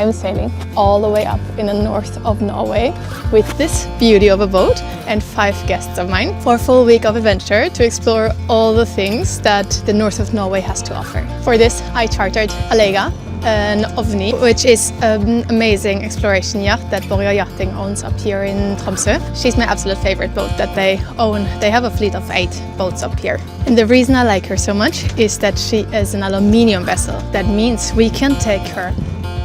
I'm sailing all the way up in the north of Norway with this beauty of a boat and 5 guests of mine for a full week of adventure to explore all the things that the north of Norway has to offer. For this, I chartered Alega, an OVNI, which is an amazing exploration yacht that Borja Yachting owns up here in Tromsø. She's my absolute favorite boat that they own. They have a fleet of 8 boats up here. And the reason I like her so much is that she is an aluminium vessel. That means we can take her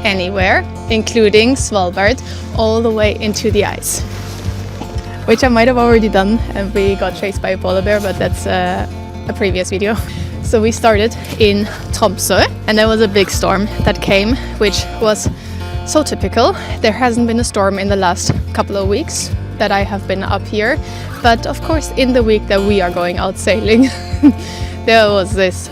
anywhere, including Svalbard, all the way into the ice. Which I might have already done and we got chased by a polar bear, but that's a previous video. So we started in Tromsø and there was a big storm that came, which was so typical. There hasn't been a storm in the last couple of weeks that I have been up here. But of course, in the week that we are going out sailing, there was this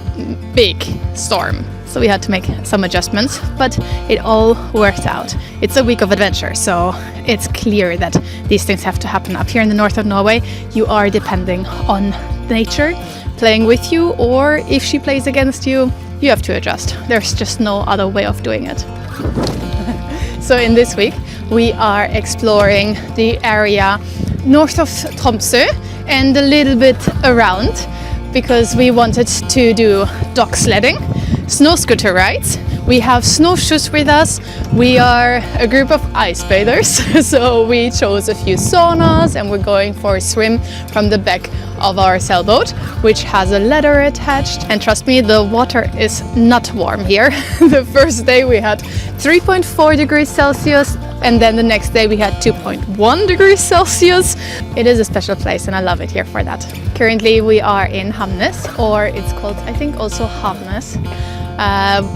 big storm. So we had to make some adjustments, but it all worked out. It's a week of adventure, so it's clear that these things have to happen. Up here in the north of Norway, you are depending on nature playing with you, or if she plays against you, you have to adjust. There's just no other way of doing it. So in this week, we are exploring the area north of Tromsø and a little bit around, because we wanted to do dock sledding, snow scooter rides. We have snowshoes with us. We are a group of ice bathers, so we chose a few saunas and we're going for a swim from the back of our sailboat, which has a ladder attached. And trust me, the water is not warm here. The first day we had 3.4 degrees Celsius and then the next day we had 2.1 degrees Celsius. It is a special place and I love it here for that. Currently we are in Hamnes, or it's called, I think, also Havnes.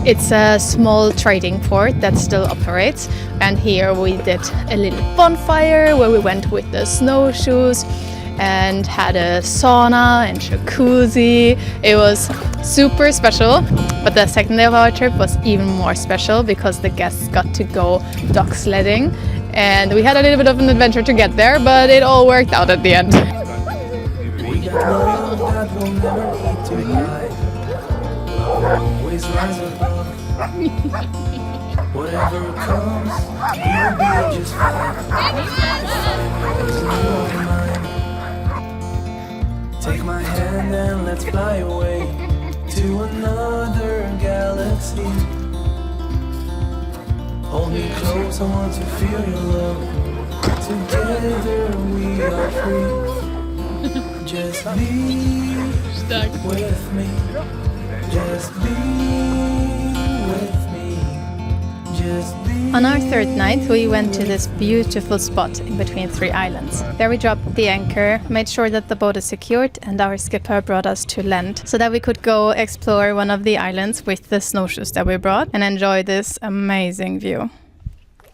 It's a small trading port that still operates, and here we did a little bonfire where we went with the snowshoes and had a sauna and jacuzzi. It was super special, but the second day of our trip was even more special because the guests got to go dock sledding, and we had a little bit of an adventure to get there, but it all worked out at the end. Always rise above. Whatever comes, you'll be just fine. There's no other mind. Take my hand and let's fly away to another galaxy. Hold me close, I want to feel your love. Together we are free. Just be with me. Just be with me. Just be. On our third night, we went to this beautiful spot in between 3 islands. There we dropped the anchor, made sure that the boat is secured, and our skipper brought us to land so that we could go explore one of the islands with the snowshoes that we brought and enjoy this amazing view.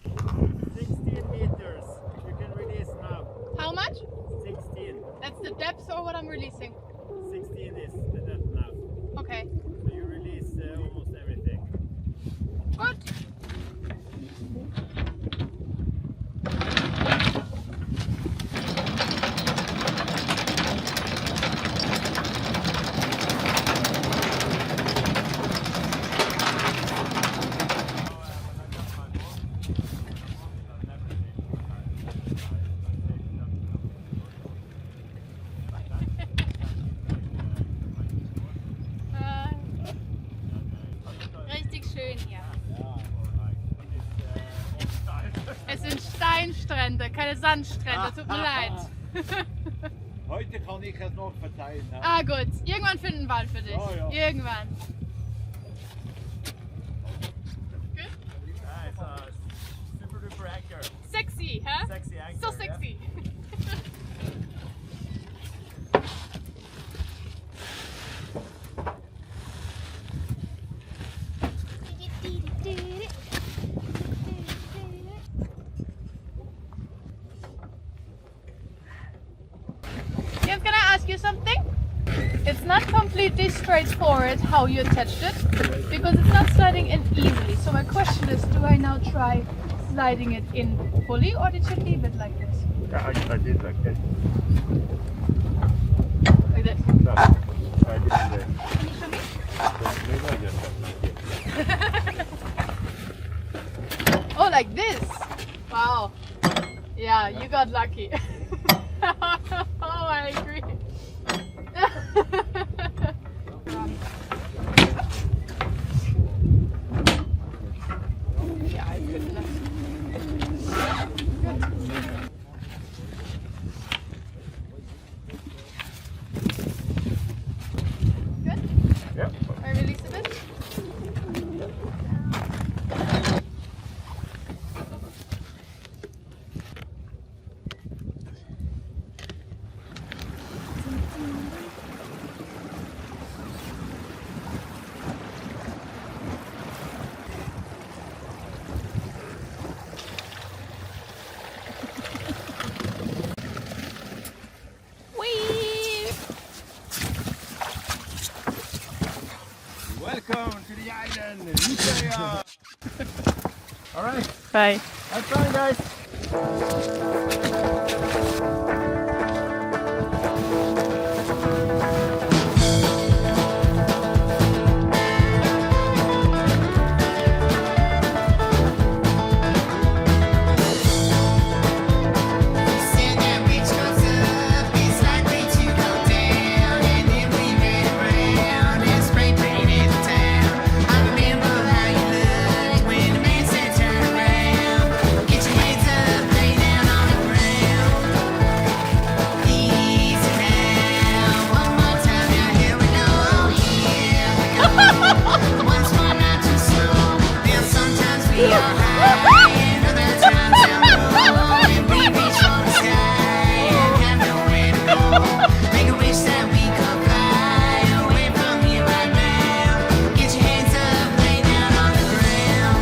16 meters. You can release now. How much? 16. That's the depth or what I'm releasing? 16 is the depth now. Okay. So you release almost everything. Good. Richtig schön hier. Es sind Steinstrände, keine Sandstrände, tut mir leid. Heute kann ich es noch verteilen. Ne? Ah gut, irgendwann finden wir einen für dich. Ja, ja. Irgendwann. Yeah, it's a super duper anchor. Sexy, hä? Sexy anchor. So sexy. Jens, can I ask you something? It's not completely straightforward how you attached it, because it's not sliding in easily. So my question is, do I now try sliding it in fully, or did you leave it like this? Yeah, I did like this. Like this? No, I did it. Can you show me? Maybe I just have like this. like this. Wow. Yeah, you got lucky. Oh, I agree. Yeah, I couldn't. Good. Yep. I release a bit. Welcome to the island. Utøya. All right. Bye. Have fun, guys. Said that which goes up is likely to go down, and then we ran around and spray painted the town. I remember how you looked when the man said turn around. Get your hands up, lay down on the ground. Easy now, one more time, now here we go, here we go. Once more, not too slow. Now sometimes we are high, and other times down low, and we reach for the sky and have nowhere to go. Make a wish that we could fly away from here right now. Get your hands up, lay down on the ground.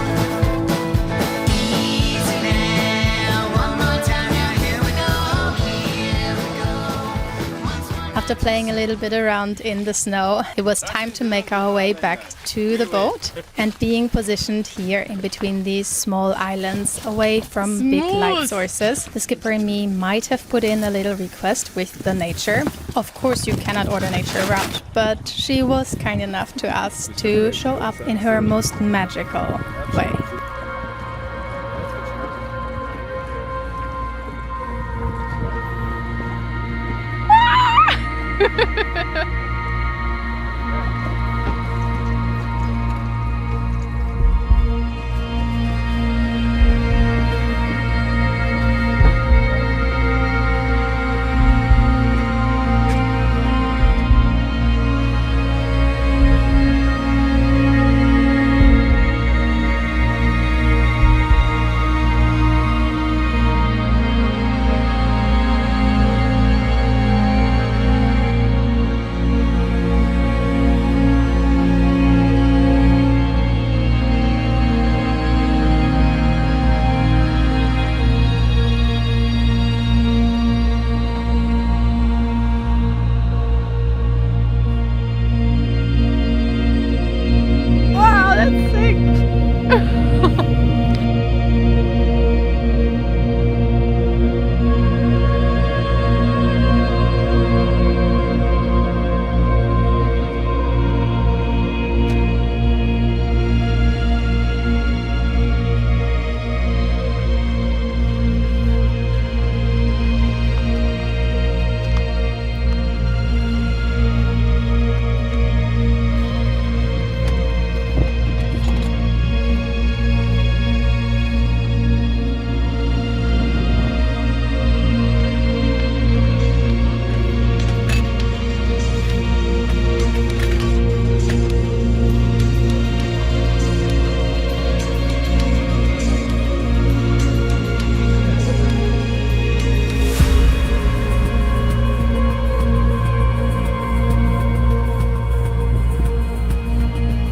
Easy now, one more time, now here we go, here we go. Once more. After playing a little bit around in the snow, it was time to make our way back to the boat. And being positioned here in between these small islands away from big light sources, the skipper and me might have put in a little request with the nature. Of course, you cannot order nature around, but she was kind enough to ask to show up in her most magical way. Wow, that's sick!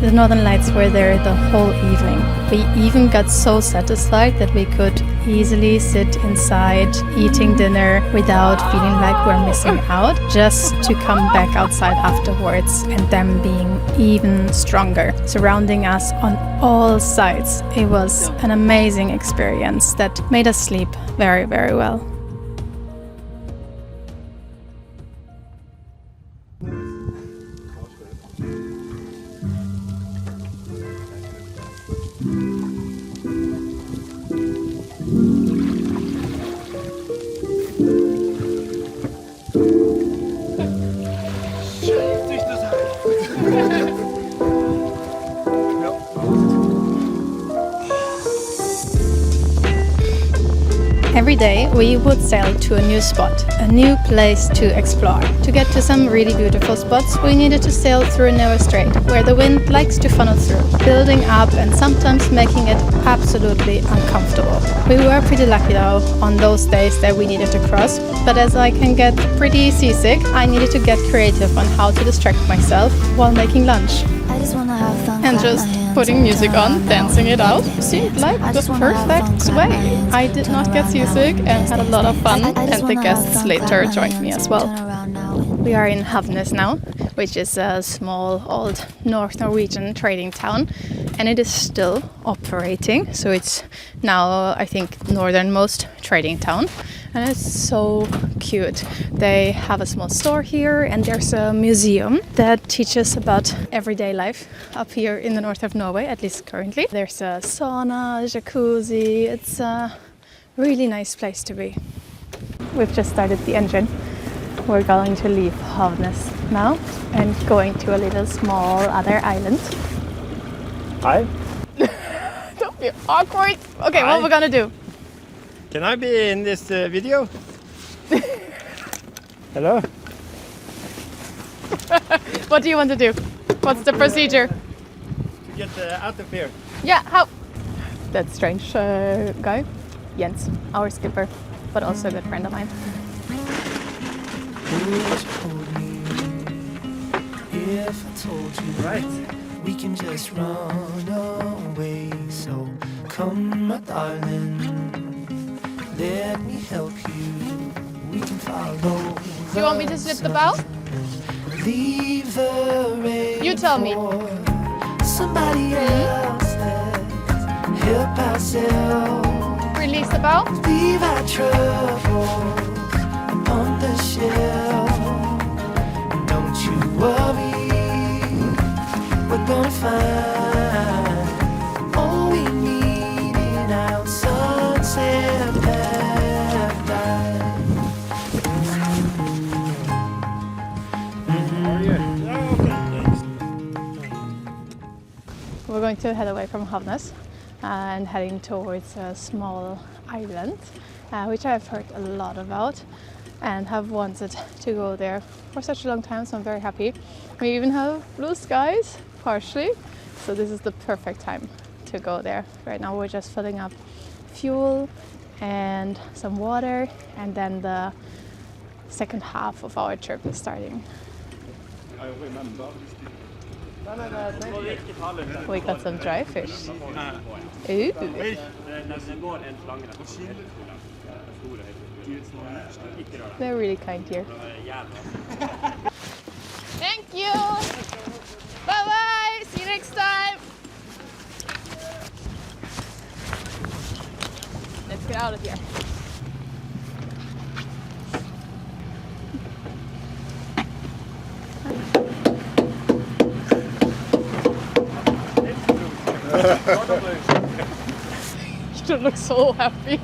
The Northern Lights were there the whole evening. We even got so satisfied that we could easily sit inside eating dinner without feeling like we're missing out, just to come back outside afterwards and them being even stronger, surrounding us on all sides. It was an amazing experience that made us sleep very, very well. Every day we would sail to a new spot, a new place to explore. To get to some really beautiful spots, we needed to sail through a narrow strait where the wind likes to funnel through, building up and sometimes making it absolutely uncomfortable. We were pretty lucky though on those days that we needed to cross, but as I can get pretty seasick, I needed to get creative on how to distract myself while making lunch. And just putting music on, dancing it out, seemed like the perfect way. I did not get seasick and had a lot of fun, and the guests later joined me as well. We are in Havnes now, which is a small old North Norwegian trading town, and it is still operating. So it's now, I think, northernmost trading town. And it's so cute. They have a small store here, and there's a museum that teaches about everyday life up here in the north of Norway, at least currently. There's a sauna, jacuzzi. It's a really nice place to be. We've just started the engine. We're going to leave Havnes now and going to a little small other island. Hi. Don't be awkward. Okay, Hi. what we're gonna do? Can I be in this video? Hello? What do you want to do? What's the procedure? To get out of here. Yeah, how? That strange guy, Jens, our skipper, but also a good friend of mine. Would you hold me if I told you Right. we can just run away? So come, my darling, let me help you. We can follow. Do you want me to slip the bow? Leave the rain. You tell me. for somebody else. Let's help ourselves. Release the bow. Leave our troubles on the shelf. Don't you worry, we're gonna find all we need in our sunset paradise. We're going to head away from Havnes and heading towards a small island, which I've heard a lot about and have wanted to go there for such a long time, so I'm very happy. We even have blue skies, partially, so this is the perfect time to go there. Right now we're just filling up fuel and some water, and then the second half of our trip is starting. We got some dry fish. Ooh. They're really kind here. Thank you! Bye bye! See you next time! Let's get out of here. You don't look so happy.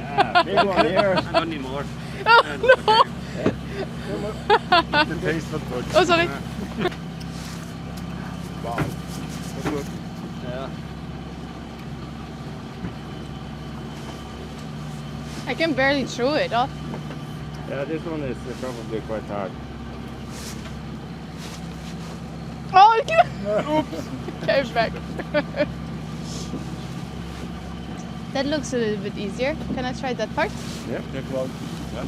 Big one here. I don't need more. Oh no! The taste was good. Oh, sorry. Wow. That's good. Yeah. I can barely chew it off. Yeah, this one is probably quite hard. Oh, it came back. That looks a little bit easier. Can I try that part? Yeah, that's well. Yeah.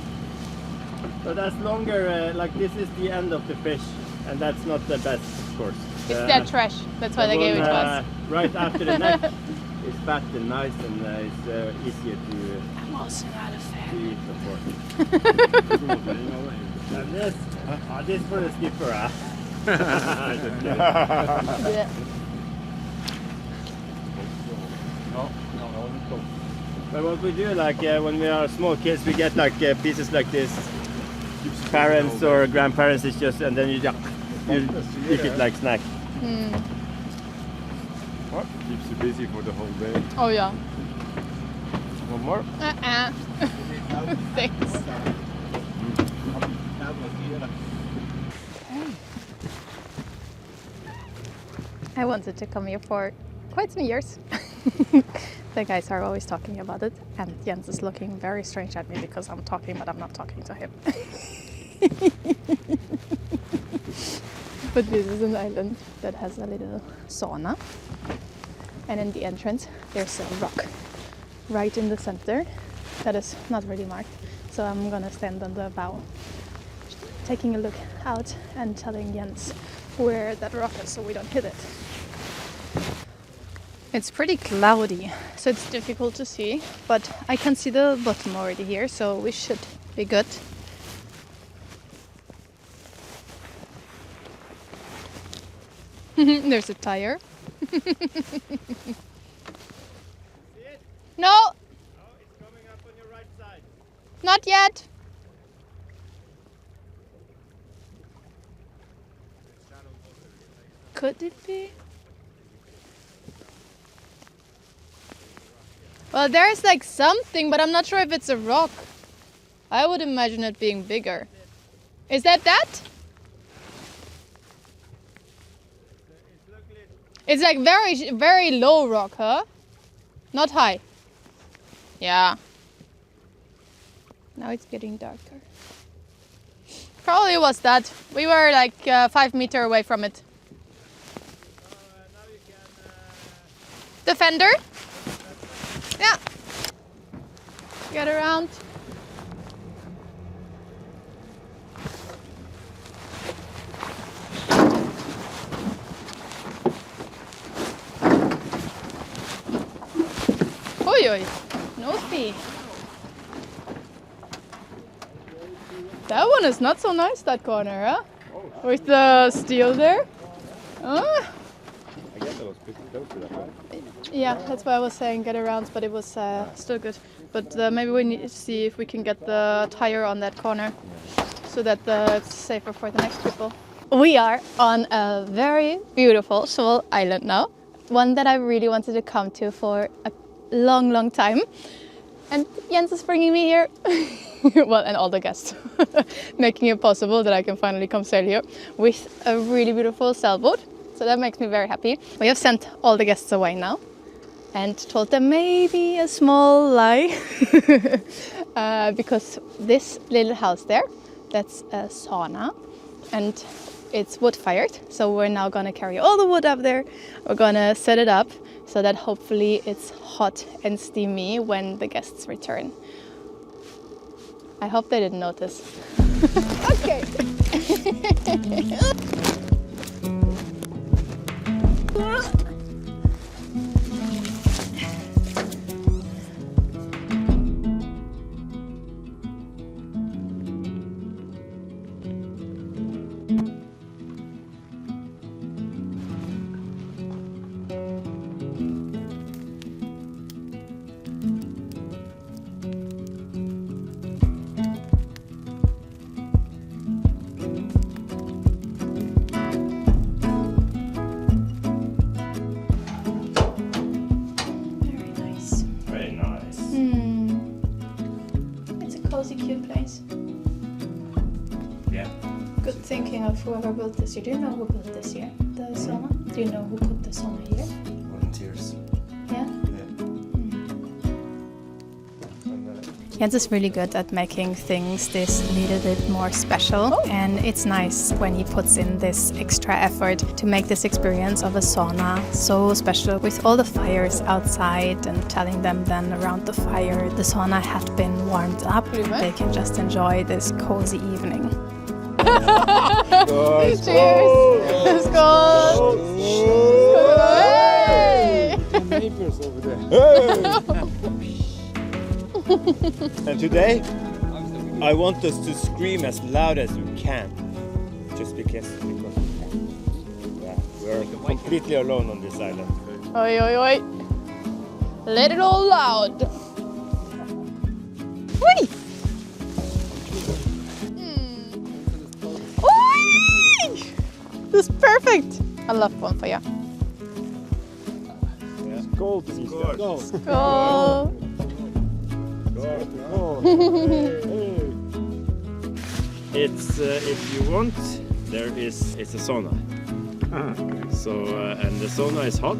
So that's longer, like this is the end of the fish, and that's not the best, of course. It's dead trash. That's why they gave it to us. Right after the neck is fat and nice, and it's easier to I'm also not a fan. eat, of course. And this, this for the skipper, huh? Just kidding. Yeah. But what we do, like when we are small kids, we get like pieces like this. Parents or grandparents, it's just, and then you eat it like snack. What? Keeps you busy for the whole day. Oh yeah. One more. Thanks. I wanted to come here for quite some years. The guys are always talking about it, and Jens is looking very strange at me because I'm talking, but I'm not talking to him. But this is an island that has a little sauna, and in the entrance there's a rock right in the center that is not really marked. So I'm gonna stand on the bow, taking a look out and telling Jens where that rock is so we don't hit it. It's pretty cloudy, so it's difficult to see, but I can see the bottom already here, so we should be good. There's a tire. No! Oh, it's coming up on your right side. Not yet. Could it be? Well, there's like something, but I'm not sure if it's a rock. I would imagine it being bigger. Is that that? It's like very, very low rock, huh? Not high. Yeah. Now it's getting darker. Probably was that. We were like 5 meters away from it. Now you can... The fender? Yeah. Get around. Oi, oi. Nosy. That one is not so nice, that corner, huh? With the steel there. I guess I was pretty close to that one. Yeah, that's why I was saying get around, but it was still good. But maybe we need to see if we can get the tire on that corner so that it's safer for the next people. We are on a very beautiful small island now, one that I really wanted to come to for a long, long time. And Jens is bringing me here. Well, and all the guests, making it possible that I can finally come sail here with a really beautiful sailboat. So that makes me very happy. We have sent all the guests away now and told them maybe a small lie because this little house there, that's a sauna and it's wood fired. So we're now gonna carry all the wood up there. We're gonna set it up so that hopefully it's hot and steamy when the guests return. I hope they didn't notice. Okay. Thinking of whoever built this here. Do you know who built this here? The sauna? Do you know who put the sauna here? Volunteers. Yeah? Jens is really good at making things this little bit more special, and it's nice when he puts in this extra effort to make this experience of a sauna so special with all the fires outside and telling them then around the fire the sauna had been warmed up. They can just enjoy this cozy evening. Cheers! Skål! Hey! Neighbors over there. And today, I want us to scream as loud as we can. Just because yeah, we're completely alone on this island. Oi, oi, oi. Let it all out. Oi! This is perfect. I love bonfire. Skål to these guys. Skål. It's if you want, it's a sauna. So and the sauna is hot,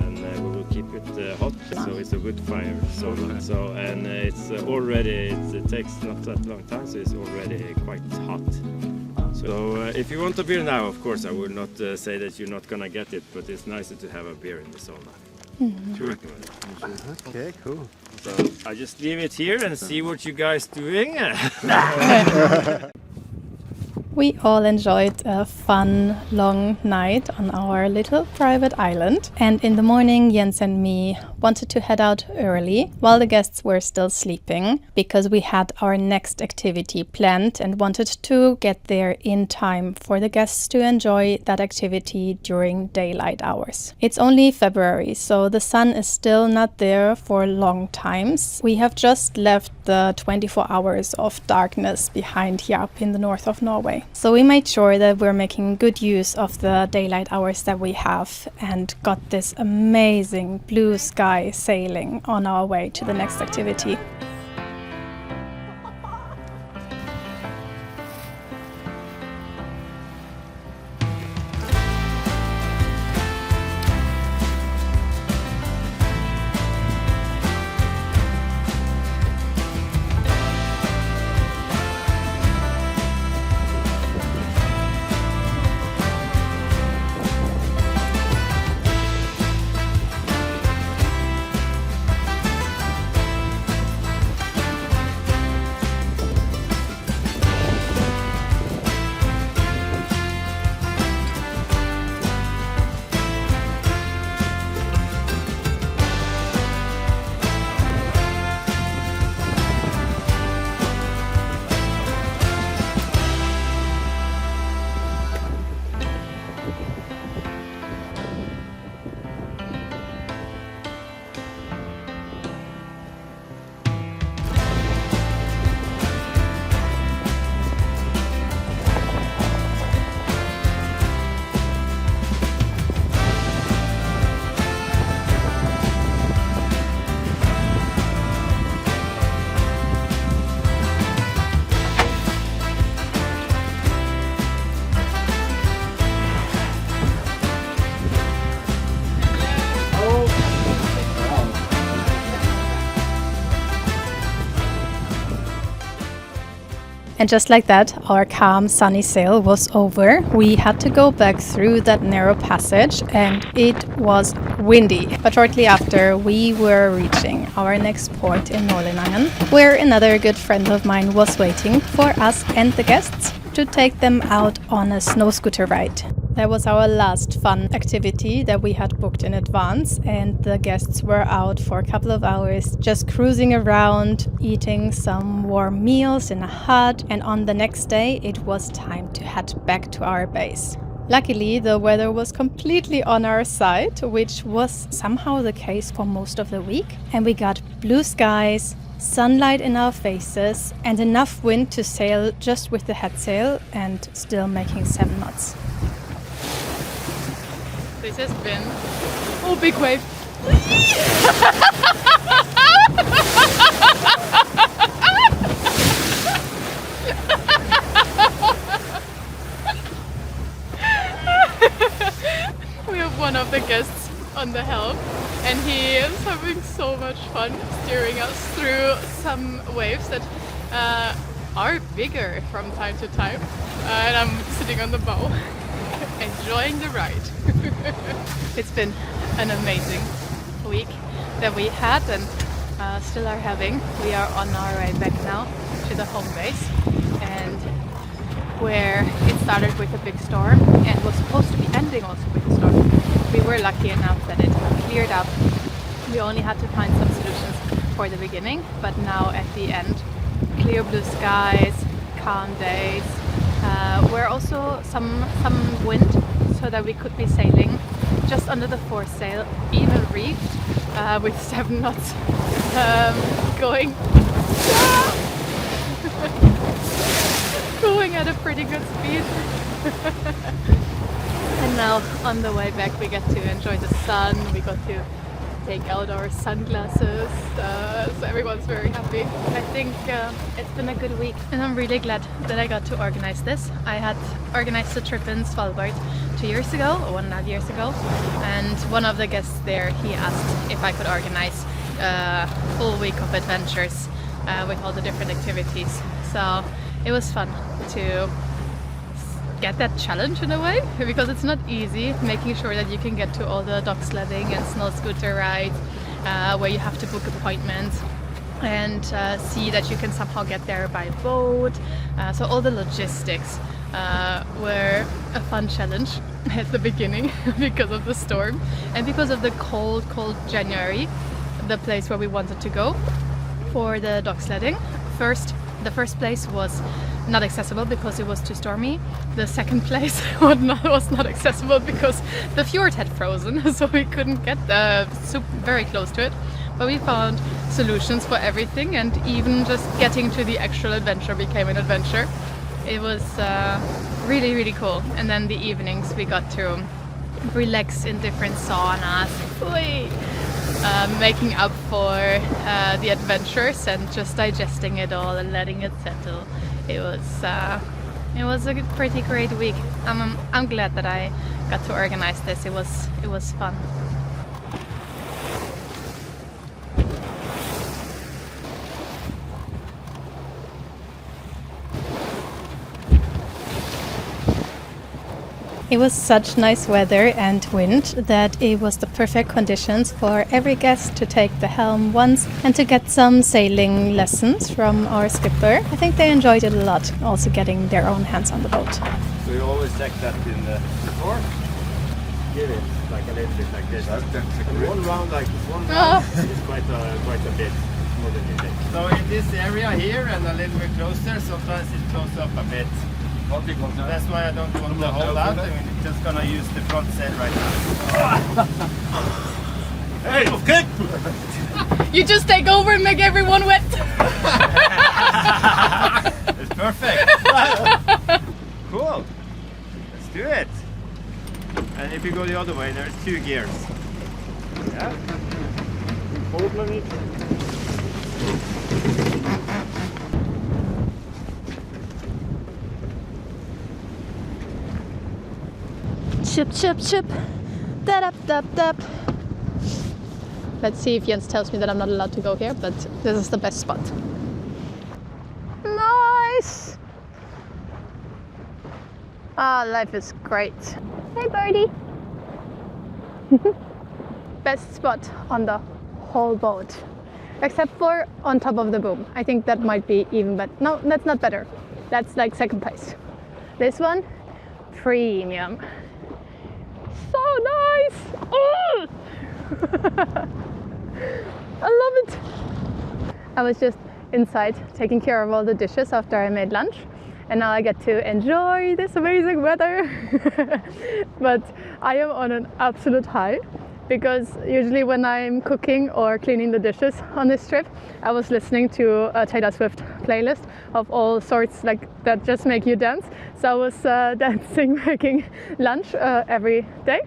and we will keep bit hot, so it's a wood fire sauna. So and it's already it takes not that long time, so it's already quite hot. So if you want a beer now, of course, I would not say that you're not gonna get it, but it's nicer to have a beer in the sauna. Sure. Okay, cool. So I just leave it here and see what you guys doing. We all enjoyed a fun, long night on our little private island. And in the morning, Jens and me wanted to head out early while the guests were still sleeping, because we had our next activity planned and wanted to get there in time for the guests to enjoy that activity during daylight hours. It's only February, so the sun is still not there for long times. We have just left the 24 hours of darkness behind here up in the north of Norway. So we made sure that we're making good use of the daylight hours that we have and got this amazing blue sky sailing on our way to the next activity. And just like that, our calm, sunny sail was over. We had to go back through that narrow passage and it was windy. But shortly after, we were reaching our next port in Norlingen, where another good friend of mine was waiting for us and the guests to take them out on a snow scooter ride. That was our last fun activity that we had booked in advance, and the guests were out for a couple of hours just cruising around, eating some warm meals in a hut, and on the next day it was time to head back to our base. Luckily, the weather was completely on our side, which was somehow the case for most of the week, and we got blue skies, sunlight in our faces, and enough wind to sail just with the head sail and still making 7 knots. This has been... Oh, big wave! We have one of the guests on the helm, and he is having so much fun steering us through some waves that are bigger from time to time, and I'm sitting on the bow enjoying the ride. It's been an amazing week that we had and still are having. We are on our way back now to the home base, and where it started with a big storm and was supposed to be ending also with a storm. We were lucky enough that it cleared up. We only had to find some solutions for the beginning, but now at the end, clear blue skies, calm days. Were also some wind, so that we could be sailing just under the foresail, even reefed, with 7 knots, going going at a pretty good speed. And now on the way back we get to enjoy the sun, we got to take out our sunglasses, so everyone's very happy. I think it's been a good week, and I'm really glad that I got to organize this. I had organized a trip in Svalbard 2 years ago, or 1.5 years ago, and one of the guests there, he asked if I could organize a full week of adventures with all the different activities. So it was fun to get that challenge in a way, because it's not easy making sure that you can get to all the dog sledding and snow scooter rides where you have to book appointments and see that you can somehow get there by boat. So all the logistics were a fun challenge at the beginning because of the storm and because of the cold January. The place where we wanted to go for the dog sledding, the first place was not accessible because it was too stormy. The second place was not accessible because the fjord had frozen, so we couldn't get very close to it. But we found solutions for everything, and even just getting to the actual adventure became an adventure. It was really, really cool. And then the evenings we got to relax in different saunas, making up for the adventures and just digesting it all and letting it settle. It was a pretty great week. I'm glad that I got to organize this. It was fun. It was such nice weather and wind that it was the perfect conditions for every guest to take the helm once and to get some sailing lessons from our skipper. I think they enjoyed it a lot, also getting their own hands on the boat. So you always check that in the before? Give it like a little bit like this. One round is quite a bit more than you think. So in this area here and a little bit closer, sometimes it closes up a bit. That's why I don't want to hold out. I'm just gonna use the front sail right now. Hey, okay. You just take over and make everyone wet. It's perfect. Cool. Let's do it. And if you go the other way, there's 2 gears. Yeah. Chip, chip, chip. Da-dap, dap, dap. Let's see if Jens tells me that I'm not allowed to go here, but this is the best spot. Nice! Ah, life is great. Hey, birdie. Best spot on the whole boat. Except for on top of the boom. I think that might be even better. No, that's not better. That's like second place. This one, premium. So nice! Oh! I love it! I was just inside taking care of all the dishes after I made lunch, and now I get to enjoy this amazing weather. But I am on an absolute high, because usually when I'm cooking or cleaning the dishes on this trip, I was listening to a Taylor Swift playlist of all sorts like that just make you dance. So I was dancing, making lunch every day.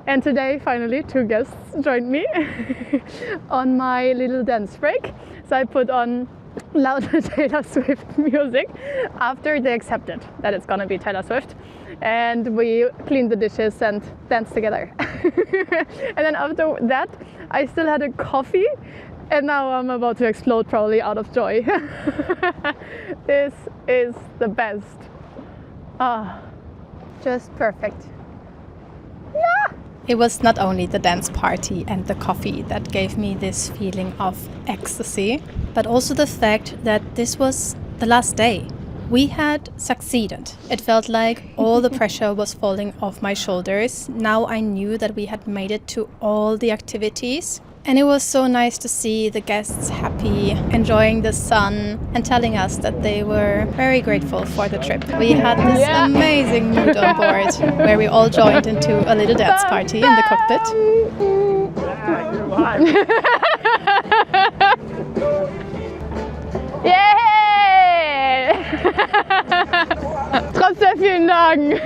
And today, finally, 2 guests joined me on my little dance break. So I put on loud Taylor Swift music after they accepted that it's gonna be Taylor Swift. And we cleaned the dishes and danced together. And then after that, I still had a coffee, and now I'm about to explode probably out of joy. This is the best. Ah, just perfect. Yeah! It was not only the dance party and the coffee that gave me this feeling of ecstasy, but also the fact that this was the last day. We had succeeded. It felt like all the pressure was falling off my shoulders. Now I knew that we had made it to all the activities. And it was so nice to see the guests happy, enjoying the sun, and telling us that they were very grateful for the trip. We had this amazing mood on board, where we all joined into a little dance party in the cockpit. Yay! Trotzdem vielen Dank!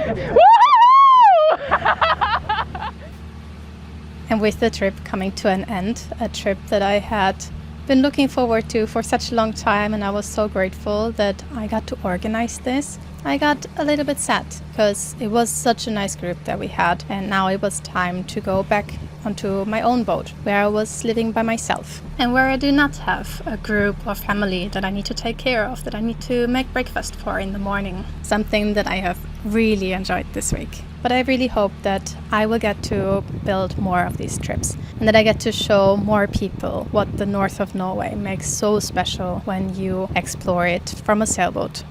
And with the trip coming to an end, a trip that I had been looking forward to for such a long time, and I was so grateful that I got to organize this, I got a little bit sad because it was such a nice group that we had, and now it was time to go back onto my own boat where I was living by myself and where I do not have a group or family that I need to take care of, that I need to make breakfast for in the morning. Something that I have really enjoyed this week. But I really hope that I will get to build more of these trips and that I get to show more people what the north of Norway makes so special when you explore it from a sailboat.